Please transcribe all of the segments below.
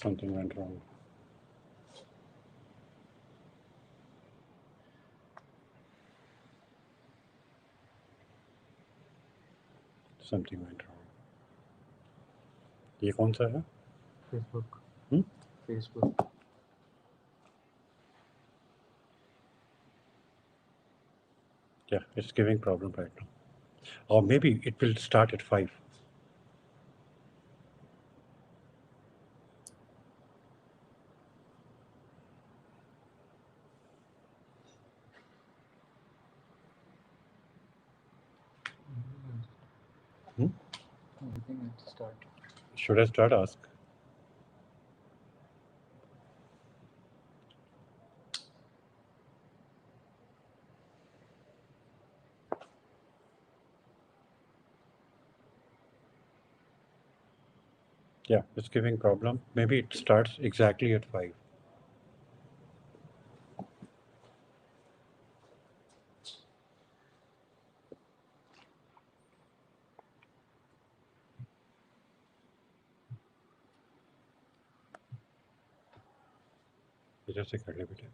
Something went wrong. Something went wrong. ये कौन सा है? Facebook. Hmm? Facebook. Yeah, it's giving problem right now. Or maybe it will start at 5. Hmm? I think let's start. Should I start? Ask. Yeah, it's giving problem. Maybe it starts exactly at 5. इधर से कर ले बेटे.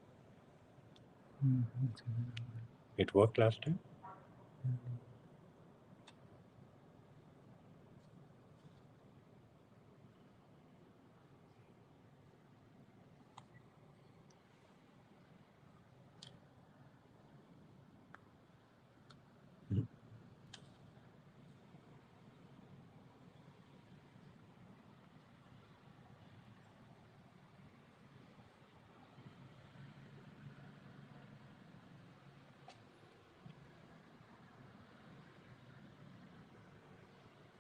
It worked last time?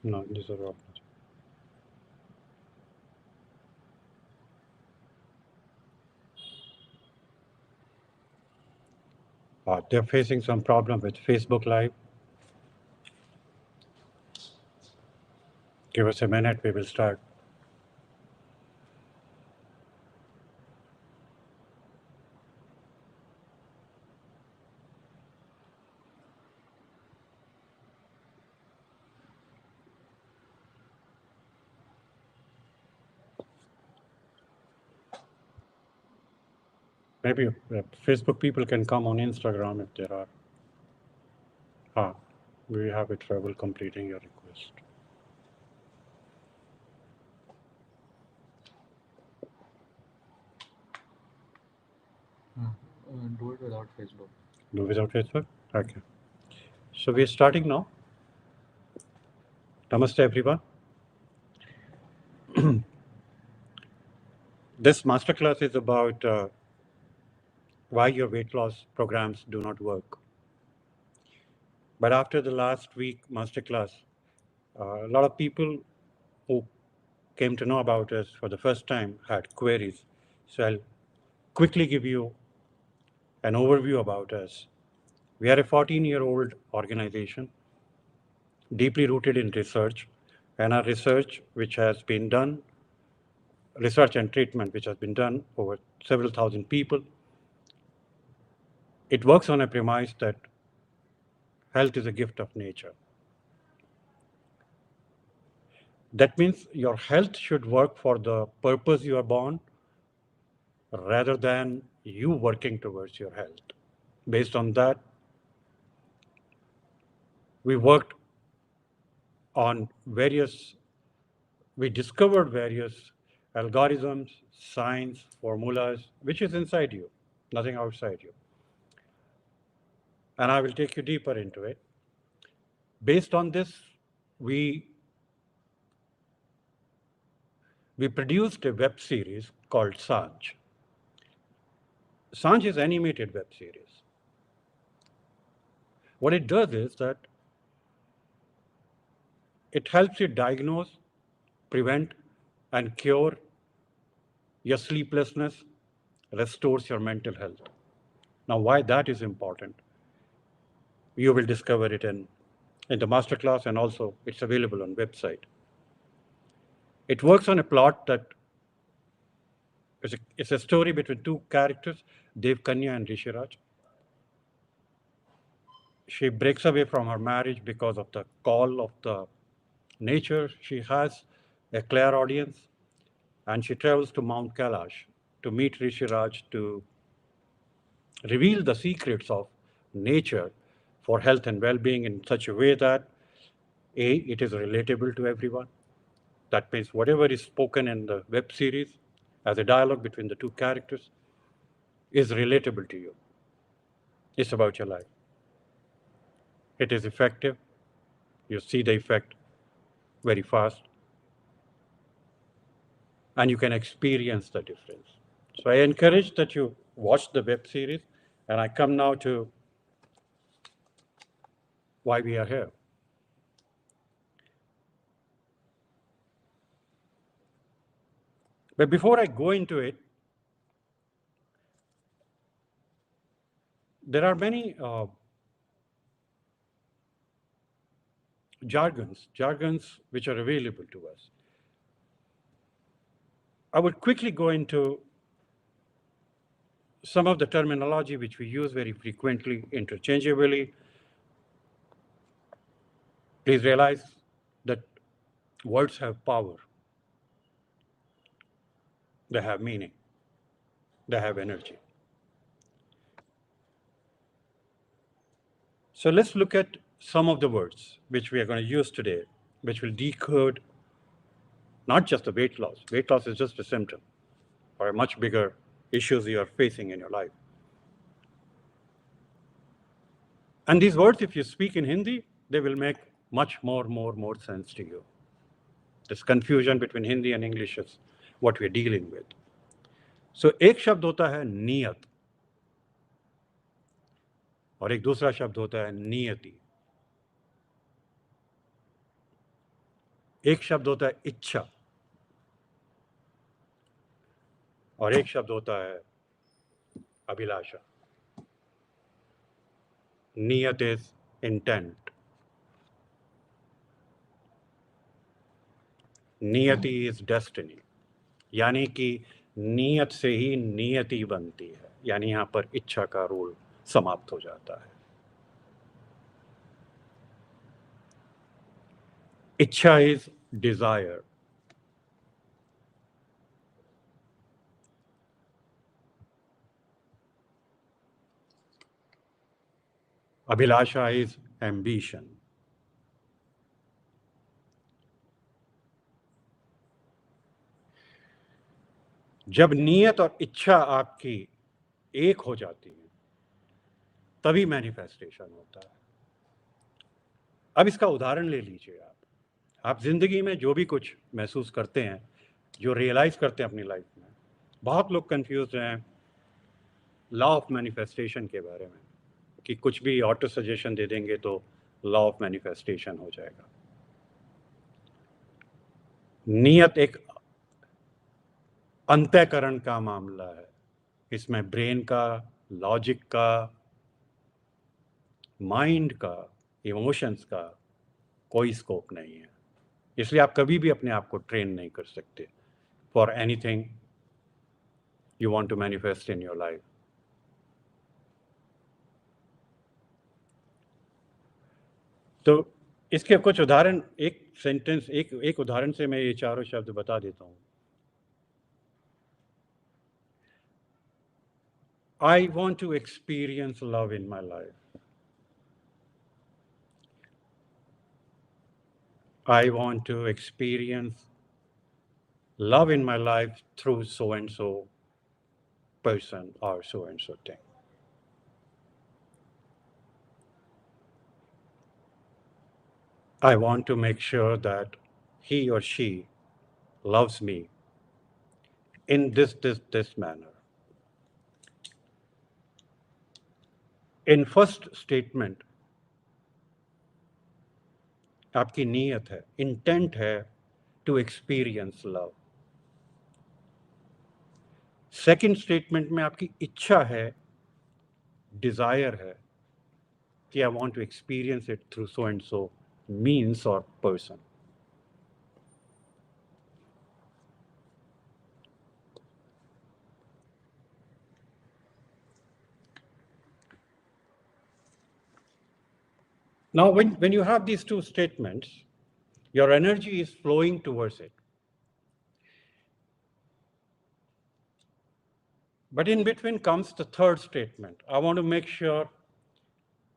No, these are all. They're facing some problem with Facebook Live. Give us a minute, we will start. Maybe Facebook people can come on Instagram if there are. We have a trouble completing your request. Do it without Facebook. Do without Facebook? Okay. So we're starting now. Namaste, everyone. This masterclass is about why your weight loss programs do not work. But after the last week masterclass, a lot of people who came to know about us for the first time had queries. So I'll quickly give you an overview about us. We are a 14-year-old organization, deeply rooted in research, and our research, which has been done, research and treatment, which has been done over several thousand people, it works on a premise that health is a gift of nature. That means your health should work for the purpose you are born rather than you working towards your health. Based on that, we worked on we discovered various algorithms, science, formulas, which is inside you, nothing outside you. And I will take you deeper into it. Based on this, we produced a web series called Sanj. Sanj is an animated web series. What it does is that it helps you diagnose, prevent, and cure your sleeplessness, restores your mental health. Now, why that is important, you will discover it in the masterclass, and also it's available on website. It works on a plot that it's a story between two characters, Dev Kanya and Rishiraj. She breaks away from her marriage because of the call of the nature. She has a clairaudient. and she travels to Mount Kailash to meet Rishiraj to reveal the secrets of nature for health and well-being in such a way that A, it is relatable to everyone. That means whatever is spoken in the web series as a dialogue between the two characters is relatable to you. It's about your life. It is effective. You see the effect very fast, and you can experience the difference. So I encourage that you watch the web series, and I come now to why we are here. But before I go into it, there are many jargons which are available to us. I would quickly go into some of the terminology which we use very frequently, interchangeably. Please realize that words have power, they have meaning, they have energy. So let's look at some of the words which we are going to use today, which will decode not just the weight loss. Weight loss is just a symptom or a much bigger issues you are facing in your life. And these words, if you speak in Hindi, they will make much more sense to you. This confusion between Hindi and English is what we're dealing with. So एक शब्द होता है नियत और एक दूसरा शब्द होता है नियति. एक शब्द होता है इच्छा और एक शब्द होता है अभिलाषा. नियत is intent. नियति is destiny. यानी कि नियत से ही नियति बनती है. यानी यहाँ पर इच्छा का रोल समाप्त हो जाता है. इच्छा is desire. Abhilasha is ambition. जब नियत और इच्छा आपकी एक हो जाती है तभी मैनिफेस्टेशन होता है. अब इसका उदाहरण ले लीजिए. आप जिंदगी में जो भी कुछ महसूस करते हैं, जो रियलाइज करते हैं अपनी लाइफ में, बहुत लोग कंफ्यूज हैं लॉ ऑफ मैनिफेस्टेशन के बारे में कि कुछ भी ऑटो सजेशन दे देंगे तो लॉ ऑफ मैनिफेस्टेशन हो जाएगा. नियत एक अंतःकरण का मामला है. इसमें ब्रेन का, लॉजिक का, माइंड का, इमोशंस का कोई स्कोप नहीं है. इसलिए आप कभी भी अपने आप को ट्रेन नहीं कर सकते for anything you want to manifest in your life. तो इसके कुछ उदाहरण, एक सेंटेंस, एक उदाहरण से मैं ये चारों शब्द बता देता हूँ. I want to experience love in my life. I want to experience love in my life through so and so person or so and so thing. I want to make sure that he or she loves me in this manner. In first statement, आपकी नीयत है, intent है to experience love. Second statement में आपकी इच्छा है, desire है कि I want to experience it through so and so means और person. Now, when you have these two statements, your energy is flowing towards it. But in between comes the third statement. I want to make sure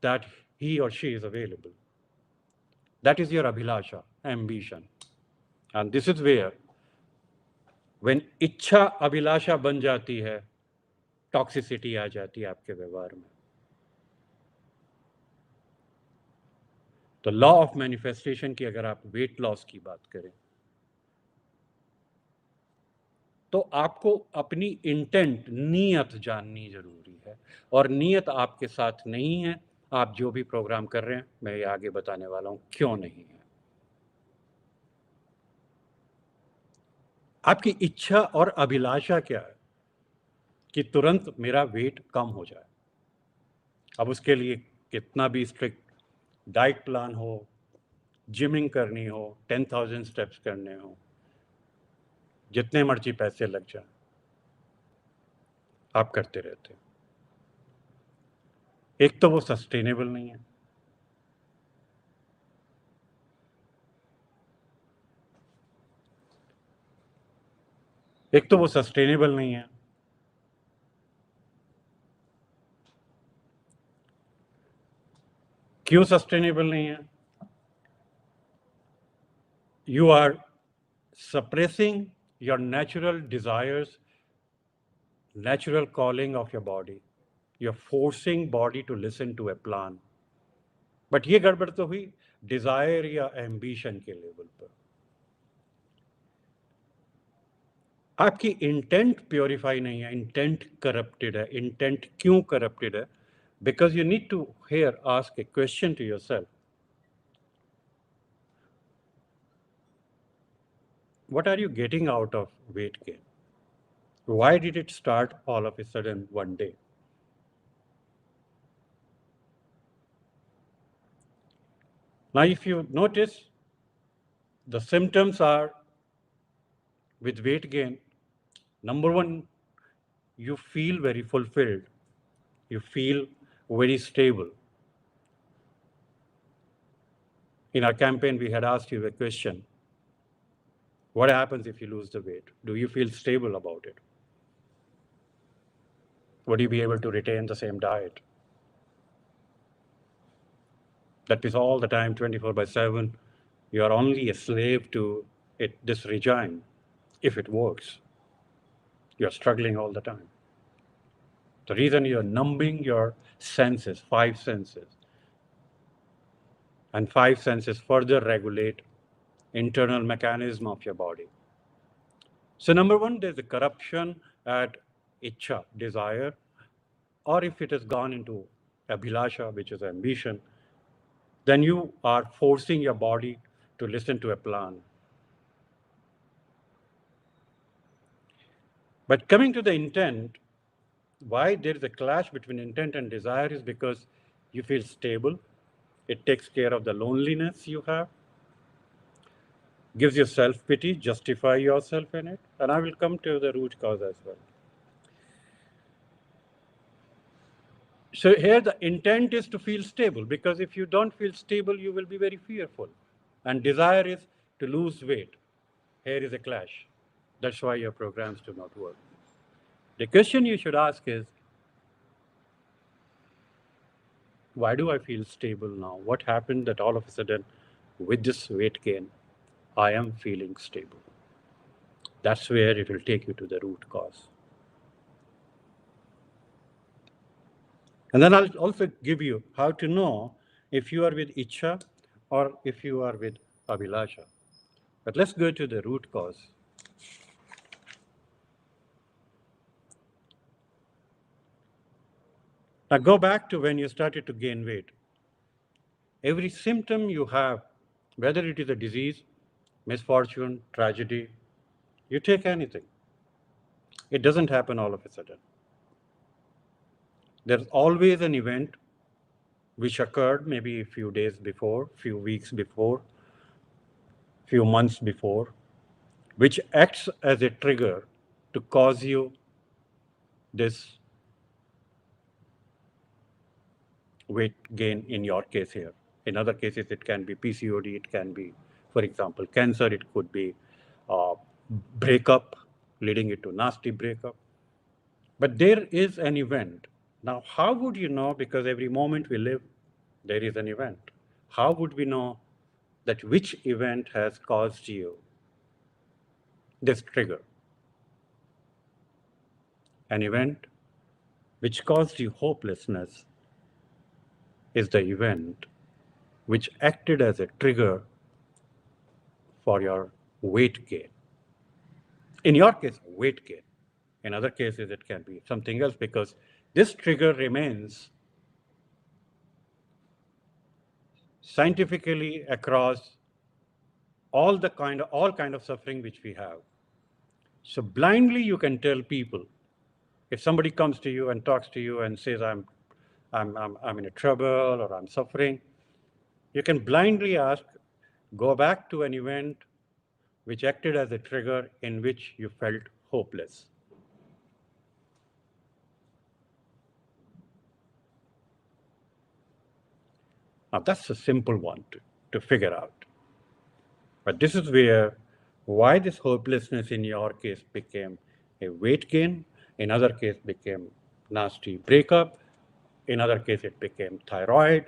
that he or she is available. That is your abhilasha, ambition. And this is where, when इच्छा अभिलाषा बन जाती है, toxicity आ जाती है आपके व्यवहार में. तो लॉ ऑफ मैनिफेस्टेशन की अगर आप वेट लॉस की बात करें, तो आपको अपनी इंटेंट, नीयत जाननी जरूरी है. और नीयत आपके साथ नहीं है, आप जो भी प्रोग्राम कर रहे हैं, मैं ये आगे बताने वाला हूं क्यों नहीं है. आपकी इच्छा और अभिलाषा क्या है कि तुरंत मेरा वेट कम हो जाए. अब उसके लिए कितना भी स्ट्रिक्ट डाइट प्लान हो, जिमिंग करनी हो, 10,000 स्टेप्स करने हो, जितने मर्जी पैसे लग जाए, आप करते रहते हो. एक तो वो सस्टेनेबल नहीं है. एक तो वो सस्टेनेबल नहीं है. क्यों सस्टेनेबल नहीं है? You are suppressing your natural desires, natural calling of your body. You're forcing body to listen to a plan. But ये गड़बड़ तो हुई डिजायर या एम्बिशन के लेवल पर. आपकी इंटेंट प्योरीफाई नहीं है, इंटेंट करप्टेड है. इंटेंट क्यों करप्टेड है? Because you need to here ask a question to yourself. What are you getting out of weight gain? Why did it start all of a sudden one day? Now, if you notice, the symptoms are with weight gain. Number one, you feel very fulfilled. You feel very stable. In our campaign, we had asked you a question. What happens if you lose the weight? Do you feel stable about it? Would you be able to retain the same diet? That is all the time, 24/7. You are only a slave to this regime. If it works, you're struggling all the time. The reason you're numbing your senses, five senses, and five senses further regulate internal mechanism of your body. So number one, there's a corruption at ichha, desire, or if it has gone into abhilasha, which is ambition, then you are forcing your body to listen to a plan. But coming to the intent, why there is a clash between intent and desire is because you feel stable. It takes care of the loneliness you have, gives you self-pity, justify yourself in it, and I will come to the root cause as well. So here the intent is to feel stable, because if you don't feel stable, you will be very fearful. And desire is to lose weight. Here is a clash. That's why your programs do not work. The question you should ask is, why do I feel stable now? What happened that all of a sudden, with this weight gain, I am feeling stable? That's where it will take you to the root cause. And then I'll also give you how to know if you are with Ichha or if you are with Abhilasha. But let's go to the root cause. Now go back to when you started to gain weight. Every symptom you have, whether it is a disease, misfortune, tragedy, you take anything. It doesn't happen all of a sudden. There's always an event which occurred maybe a few days before, few weeks before, few months before, which acts as a trigger to cause you this weight gain in your case here. In other cases, it can be PCOD, it can be, for example, cancer, it could be breakup, leading it to nasty breakup. But there is an event. Now, how would you know? Because every moment we live, there is an event. How would we know that which event has caused you this trigger? An event which caused you hopelessness is the event which acted as a trigger for your weight gain. In your case, weight gain. In other cases, it can be something else because this trigger remains scientifically across all kind of suffering which we have. So blindly you can tell people, if somebody comes to you and talks to you and says, I'm in a trouble or I'm suffering, you can blindly ask, go back to an event which acted as a trigger in which you felt hopeless. Now that's a simple one to figure out. But this is where why this hopelessness in your case became a weight gain, in other case became nasty breakup, in other case it became thyroid,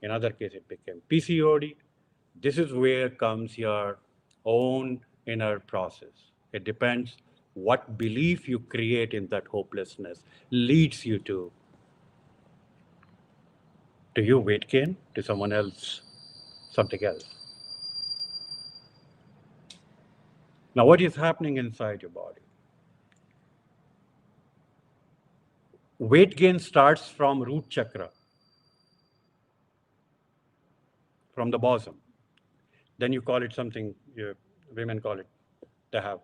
in other case it became PCOD. This is where comes your own inner process. It depends what belief you create in that hopelessness leads you to you weight gain, to someone else, something else. Now, what is happening inside your body? Weight gain starts from root chakra, from the bosom. Then you call it something, women call it, they have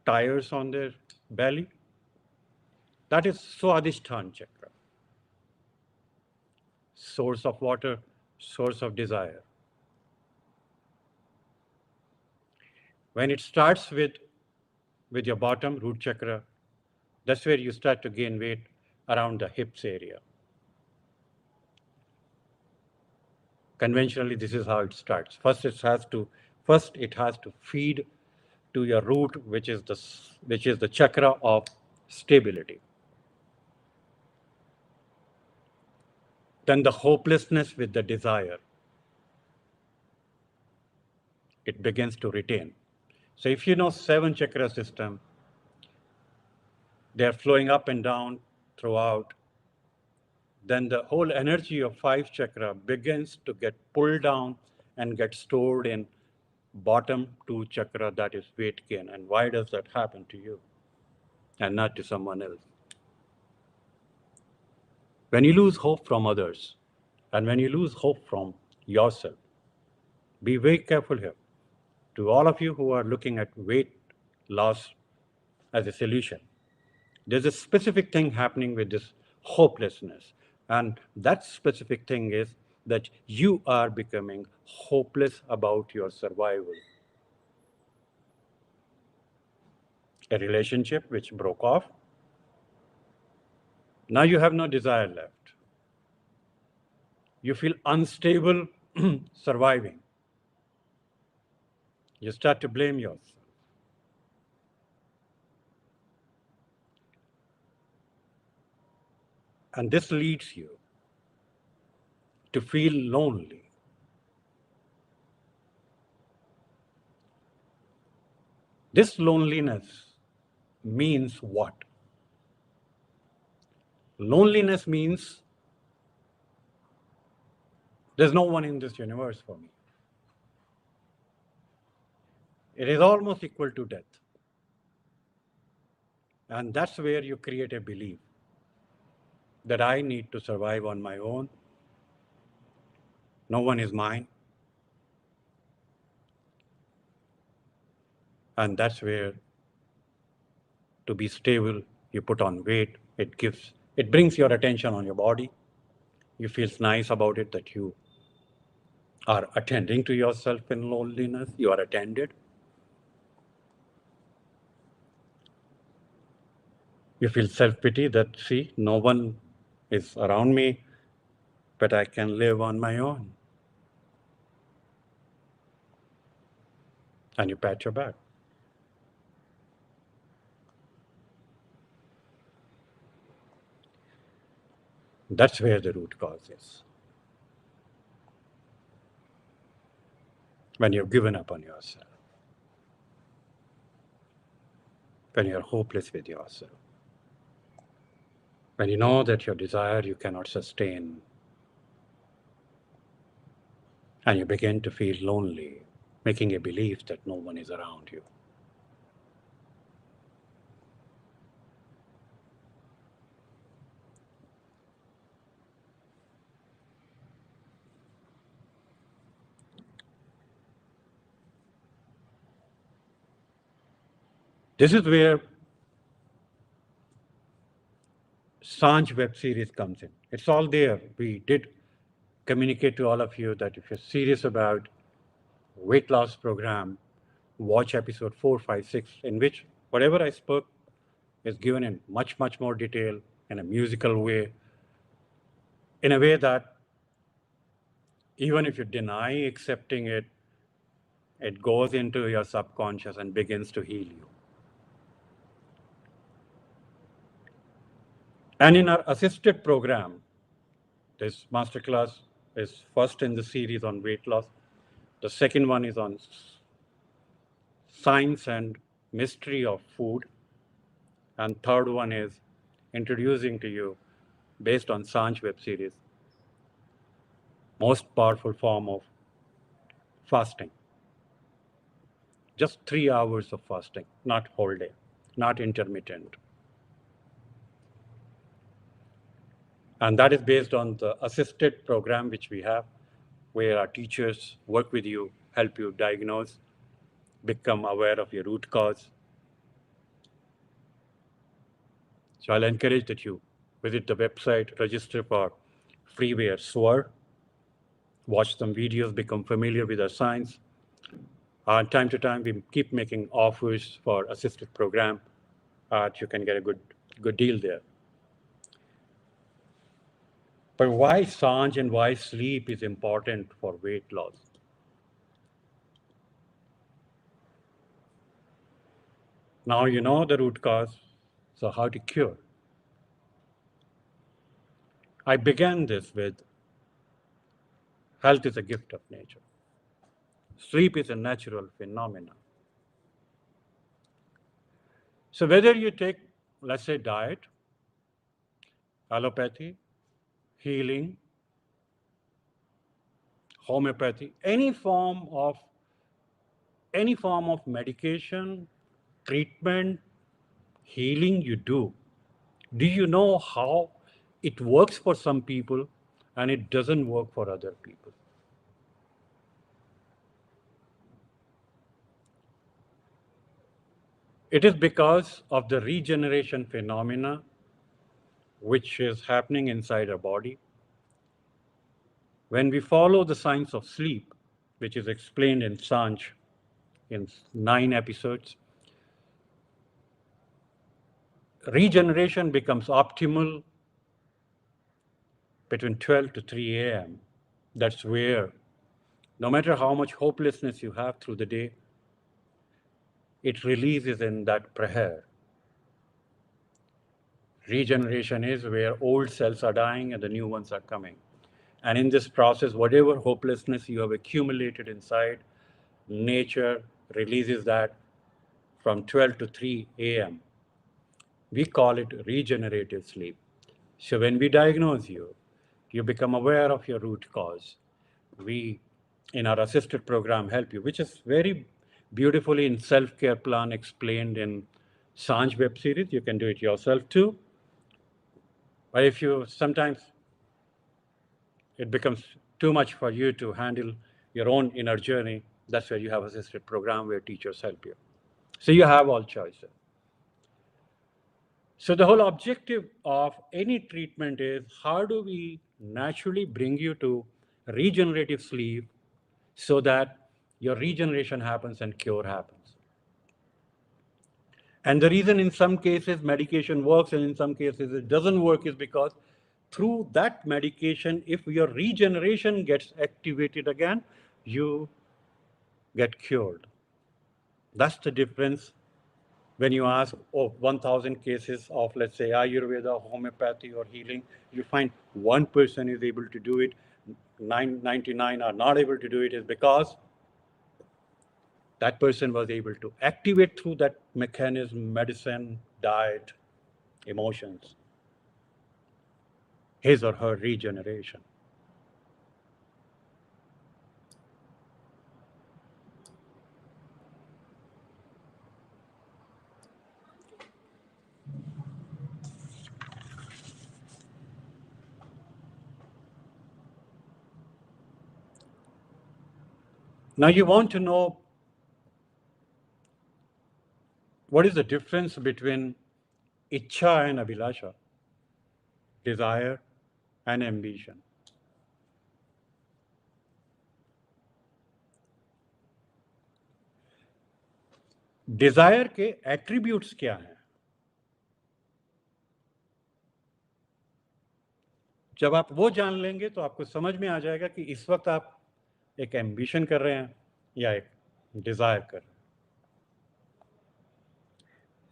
tires on their belly. That is Swadhisthana chakra, source of water, source of desire. When it starts with your bottom, root chakra, that's where you start to gain weight around the hips area. Conventionally, this is how it starts. First it has to feed to your root, which is the chakra of stability. Then the hopelessness with the desire, it begins to retain. So if you know seven chakra system, they're flowing up and down throughout, then the whole energy of five chakra begins to get pulled down and get stored in bottom two chakra, that is weight gain. And why does that happen to you and not to someone else? When you lose hope from others and when you lose hope from yourself, be very careful here. To all of you who are looking at weight loss as a solution, there's a specific thing happening with this hopelessness. And that specific thing is that you are becoming hopeless about your survival. A relationship which broke off, now you have no desire left. You feel unstable surviving. You start to blame yourself. And this leads you to feel lonely. This loneliness means what? Loneliness means there's no one in this universe for me. It is almost equal to death. And that's where you create a belief that I need to survive on my own. No one is mine. And that's where, to be stable, you put on weight. It brings your attention on your body. You feel nice about it that you are attending to yourself in loneliness. You are attended. You feel self-pity that, see, no one is around me, but I can live on my own. And you pat your back. That's where the root cause is. When you've given up on yourself, when you're hopeless with yourself, when you know that your desire you cannot sustain, and you begin to feel lonely, making a belief that no one is around you. This is where Sanj web series comes in. It's all there. We did communicate to all of you that if you're serious about weight loss program, watch episode 4, 5, 6, in which whatever I spoke is given in much, much more detail in a musical way, in a way that even if you deny accepting it, it goes into your subconscious and begins to heal you. And in our assisted program, this masterclass is first in the series on weight loss. The second one is on science and mystery of food. And third one is introducing to you, based on Sanj web series, most powerful form of fasting. Just 3 hours of fasting, not whole day, not intermittent. And that is based on the assisted program which we have, where our teachers work with you, help you diagnose, become aware of your root cause. So I'll encourage that you visit the website, register for freeware SWR, watch some videos, become familiar with our science. Time to time, we keep making offers for assisted program. You can get a good deal there. But why Sanj and why sleep is important for weight loss? Now you know the root cause, so how to cure? I began this with health is a gift of nature. Sleep is a natural phenomenon. So whether you take, let's say, diet, allopathy, healing, homeopathy, any form of medication, treatment, healing you do you know how it works for some people and it doesn't work for other people? It is because of the regeneration phenomena which is happening inside our body. When we follow the science of sleep, which is explained in Sanj in 9 episodes, regeneration becomes optimal between 12 to 3 a.m. That's where, no matter how much hopelessness you have through the day, it releases in that prayer. Regeneration is where old cells are dying and the new ones are coming. And in this process, whatever hopelessness you have accumulated inside, nature releases that from 12 to 3 a.m. We call it regenerative sleep. So when we diagnose you, you become aware of your root cause. We, in our assisted program, help you, which is very beautifully in self-care plan explained in Sanj web series. You can do it yourself too. But if you sometimes it becomes too much for you to handle your own inner journey, that's where you have assisted program where teachers help you. So you have all choices. So the whole objective of any treatment is how do we naturally bring you to regenerative sleep so that your regeneration happens and cure happens. And the reason in some cases medication works and in some cases it doesn't work is because through that medication, if your regeneration gets activated again, you get cured. That's the difference When you ask, 1,000 cases of, let's say, Ayurveda, homeopathy, or healing, you find one person is able to do it, 999 are not able to do it, is because that person was able to activate through that mechanism, medicine, diet, emotions, his or her regeneration. Now you want to know what is the difference between ichcha and abhilasha, desire and ambition. Desire के attributes क्या हैं? जब आप वो जान लेंगे तो आपको समझ में आ जाएगा कि इस वक्त आप एक एम्बिशन कर रहे हैं या एक डिजायर कर रहे हैं.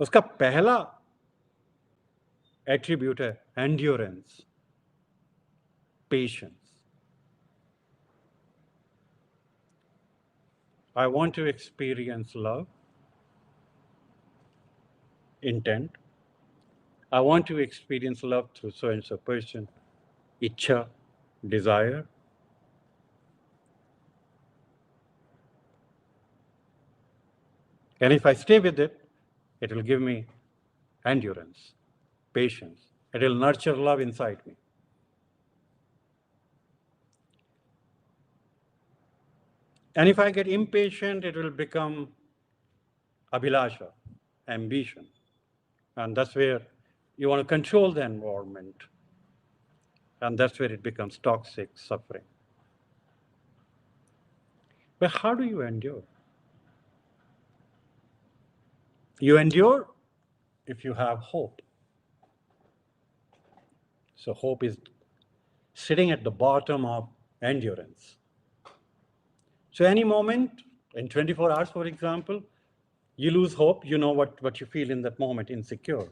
उसका पहला एट्रीब्यूट है endurance, patience. I want to experience love, intent. I want to experience love through so and so person, ichha, desire. And if I stay with it, it will give me endurance, patience. It will nurture love inside me. And if I get impatient, it will become abhilasha, ambition. And that's where you want to control the environment. And that's where it becomes toxic suffering. But how do you endure? You endure if you have hope. So hope is sitting at the bottom of endurance. So any moment, in 24 hours, for example, you lose hope, you know what you feel in that moment, insecure.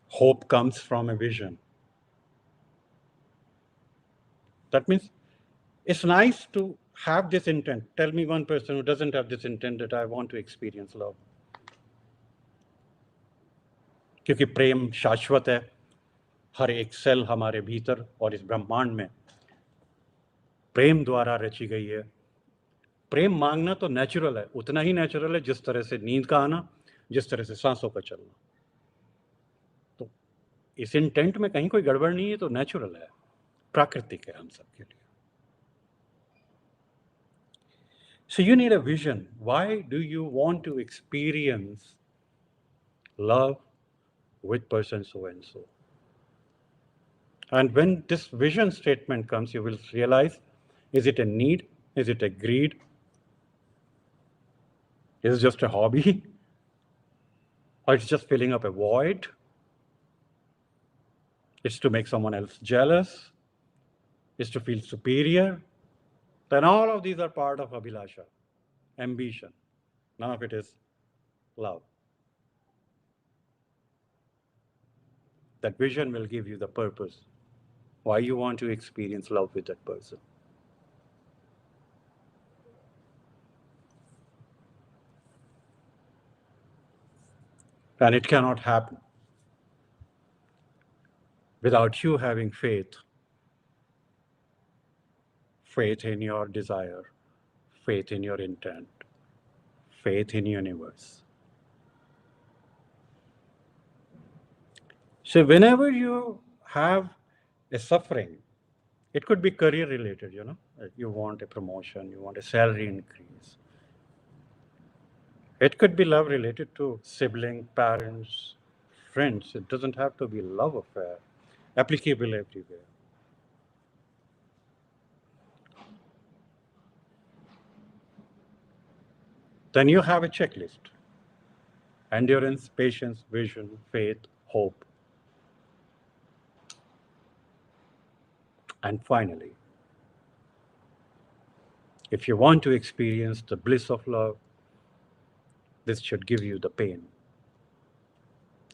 Hope comes from a vision. That means it's nice to have this intent. Tell me one person who doesn't have this intent that I want to experience love. क्योंकि प्रेम शाश्वत है, हर एक cell हमारे भीतर और इस ब्रह्मांड में प्रेम द्वारा रची गई है. प्रेम मांगना तो नेचुरल है, उतना ही नेचुरल है जिस तरह से नींद का आना, जिस तरह से सांसों का चलना. तो इस इंटेंट में कहीं कोई गड़बड़ नहीं है, तो नेचुरल है, प्राकृतिक है हम सबके लिए. So you need a vision. Why do you want to experience love with person so and so? And when this vision statement comes, you will realize, is it a need? Is it a greed? Is it just a hobby? Or it's just filling up a void? It's to make someone else jealous? It's to feel superior? Then all of these are part of abhilasha, ambition. None of it is love. That vision will give you the purpose why you want to experience love with that person. And it cannot happen without you having faith. Faith in your desire, faith in your intent, faith in universe. So whenever you have a suffering, it could be career related, you want a promotion, you want a salary increase. It could be love related to sibling, parents, friends. It doesn't have to be love affair, applicable everywhere. Then you have a checklist: endurance, patience, vision, faith, hope. And finally, If you want to experience the bliss of love, this should give you the pain.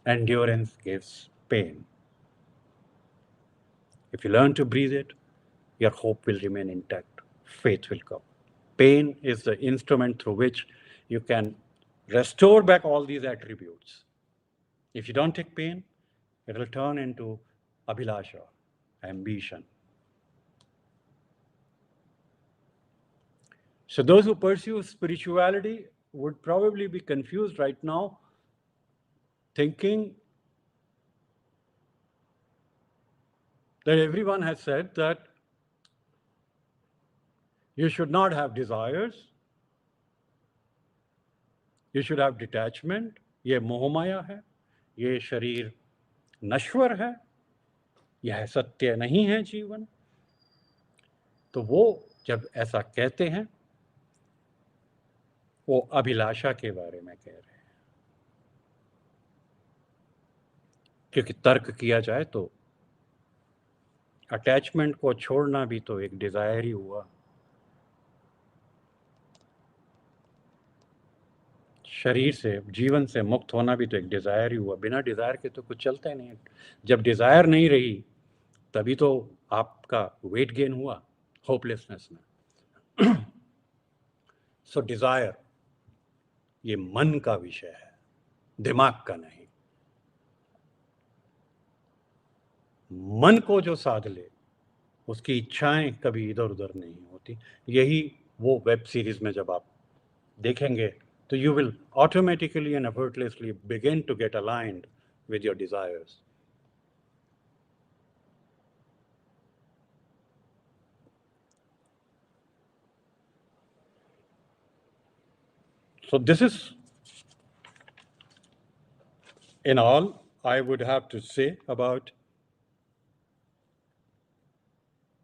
Endurance gives pain. If you learn to breathe it, your hope will remain intact. Faith will come. Pain is the instrument through which you can restore back all these attributes. If you don't take pain, it will turn into abhilasha, ambition. So those who pursue spirituality would probably be confused right now, thinking that everyone has said that you should not have desires, you should have detachment, ये मोहमाया है, ये शरीर नश्वर है, यह सत्य नहीं है जीवन. तो वो जब ऐसा कहते हैं, वो अभिलाषा के बारे में कह रहे हैं. क्योंकि तर्क किया जाए तो अटैचमेंट को छोड़ना भी तो एक डिजायर ही हुआ. शरीर से, जीवन से मुक्त होना भी तो एक डिजायर ही हुआ. बिना डिजायर के तो कुछ चलता ही नहीं. जब डिजायर नहीं रही तभी तो आपका वेट गेन हुआ होपलेसनेस में. सो डिजायर ये मन का विषय है, दिमाग का नहीं. मन को जो साध ले उसकी इच्छाएं कभी इधर उधर नहीं होती. यही वो वेब सीरीज में जब आप देखेंगे तो you will automatically and effortlessly begin to get aligned with your desires. So this is, in all, I would have to say about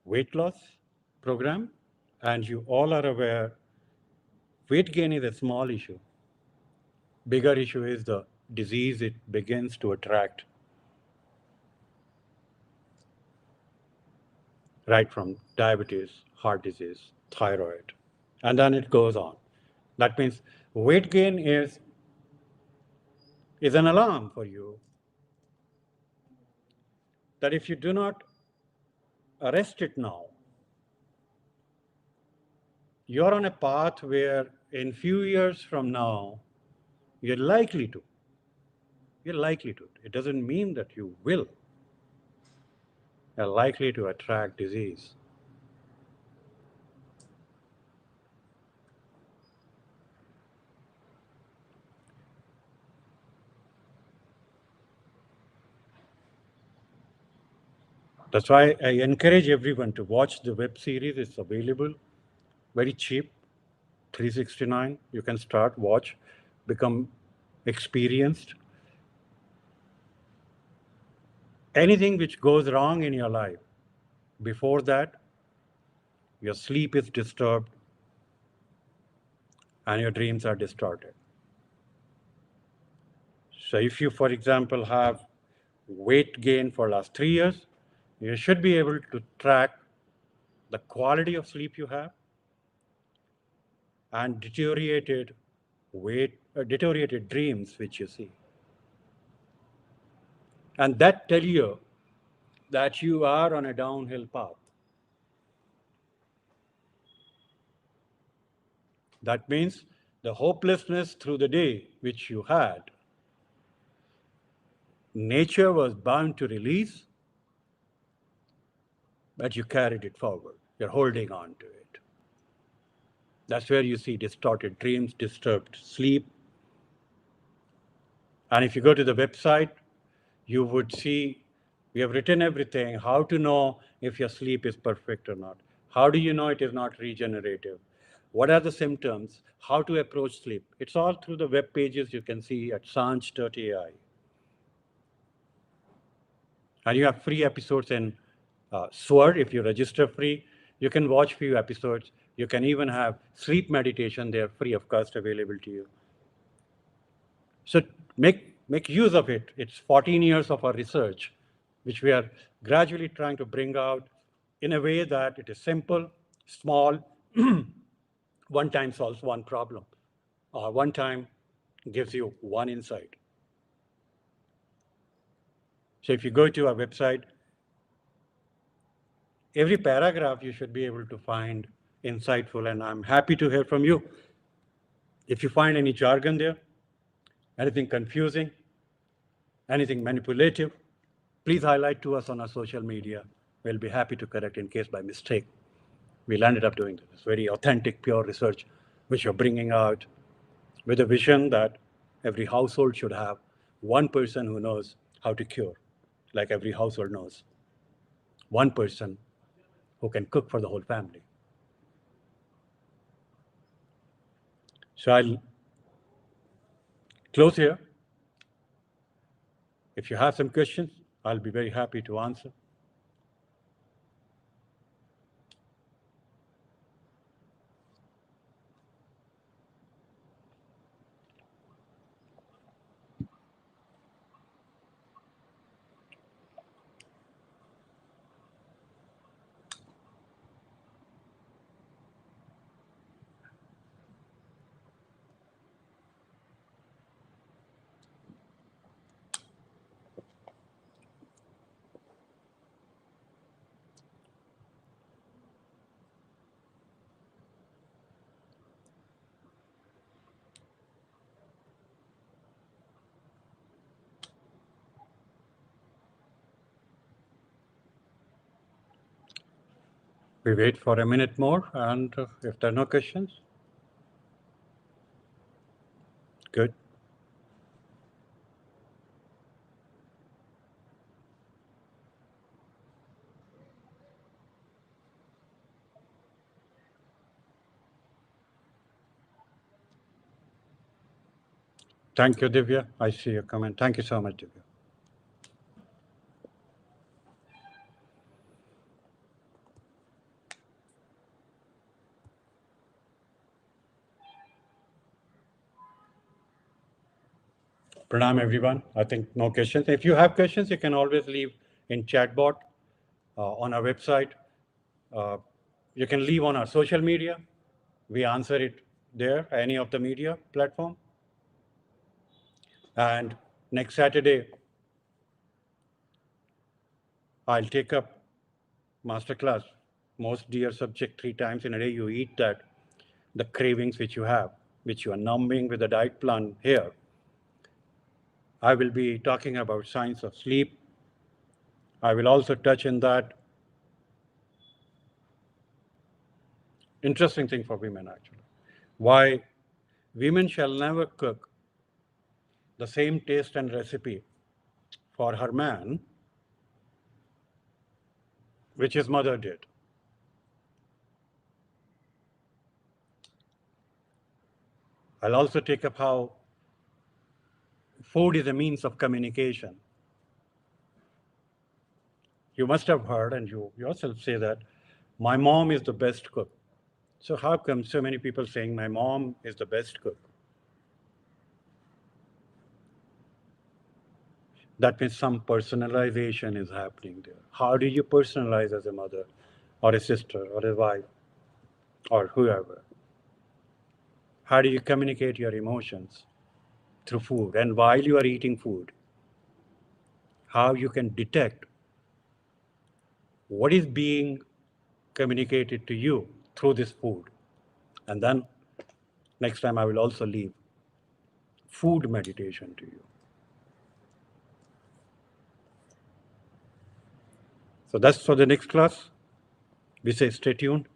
weight loss program. And you all are aware, weight gain is a small issue. Bigger issue is the disease it begins to attract. Right from diabetes, heart disease, thyroid, and then it goes on. That means weight gain is an alarm for you that if you do not arrest it now, you're on a path where in few years from now, you're likely to. It doesn't mean that you will. You're likely to attract disease. That's why I encourage everyone to watch the web series. It's available, very cheap, $369. You can start, watch, become experienced. Anything which goes wrong in your life, before that, your sleep is disturbed and your dreams are distorted. So if you, for example, have weight gain for last 3 years, you should be able to track the quality of sleep you have and deteriorated dreams which you see. And that tell you that you are on a downhill path. That means the hopelessness through the day which you had, nature was bound to release, but you carried it forward. You're holding on to it. That's where you see distorted dreams, disturbed sleep. And if you go to the website, you would see we have written everything, how to know if your sleep is perfect or not. How do you know it is not regenerative? What are the symptoms? How to approach sleep? It's all through the web pages you can see at sanj.ai. And you have free episodes in Sword. If you register free, you can watch few episodes. You can even have sleep meditation. They are free of cost available to you. So make use of it. It's 14 years of our research, which we are gradually trying to bring out in a way that it is simple, small, One time solves one problem. One time gives you one insight. So if you go to our website, every paragraph you should be able to find insightful, and I'm happy to hear from you. If you find any jargon there, anything confusing, anything manipulative, please highlight to us on our social media. We'll be happy to correct in case by mistake we landed up doing this. Very authentic, pure research, which you're bringing out with a vision that every household should have one person who knows how to cure, like every household knows one person who can cook for the whole family. So I'll close here. If you have some questions, I'll be very happy to answer. We wait for a minute more, and if there are no questions, good. Thank you, Divya. I see your comment. Thank you so much, Divya. Pranam, everyone. I think no questions. If you have questions, you can always leave in chatbot on our website. Uh, you can leave on our social media. We answer it there, any of the media platform. And next Saturday, I'll take up masterclass. Most dear subject 3 times in a day. You eat that, the cravings which you have, which you are numbing with the diet plan here. I will be talking about science of sleep. I will also touch in that interesting thing for women actually. Why women shall never cook the same taste and recipe for her man which his mother did. I'll also take up how food is a means of communication. You must have heard, and you yourself say that my mom is the best cook. So how come so many people saying my mom is the best cook? That means some personalization is happening there. How do you personalize as a mother or a sister or a wife or whoever? How do you communicate your emotions through food? And while you are eating food, how you can detect what is being communicated to you through this food. And then next time I will also leave food meditation to you. So that's for the next class. We say stay tuned.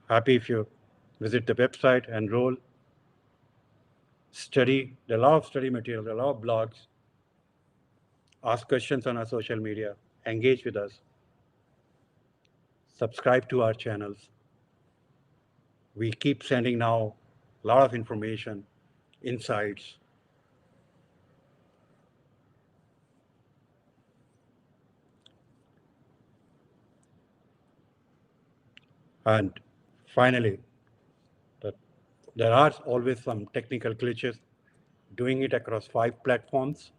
Happy if you visit the website, enroll, study the lot of study material, the lot of blogs, ask questions on our social media, engage with us, subscribe to our channels. We keep sending now a lot of information, insights. And finally, that there are always some technical glitches. Doing it across 5 platforms,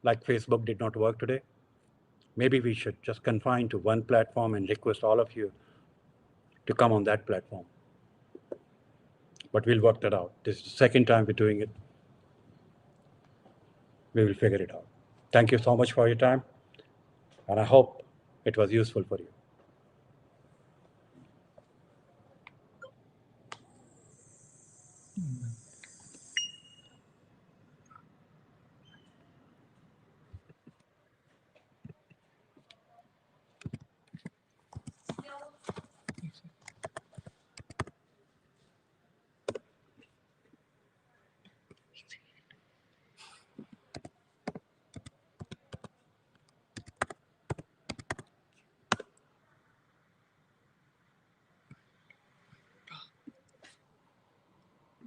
like Facebook, did not work today. Maybe we should just confine to one platform and request all of you to come on that platform. But we'll work that out. This is the second time we're doing it. We will figure it out. Thank you so much for your time, and I hope it was useful for you.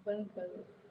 बंद करो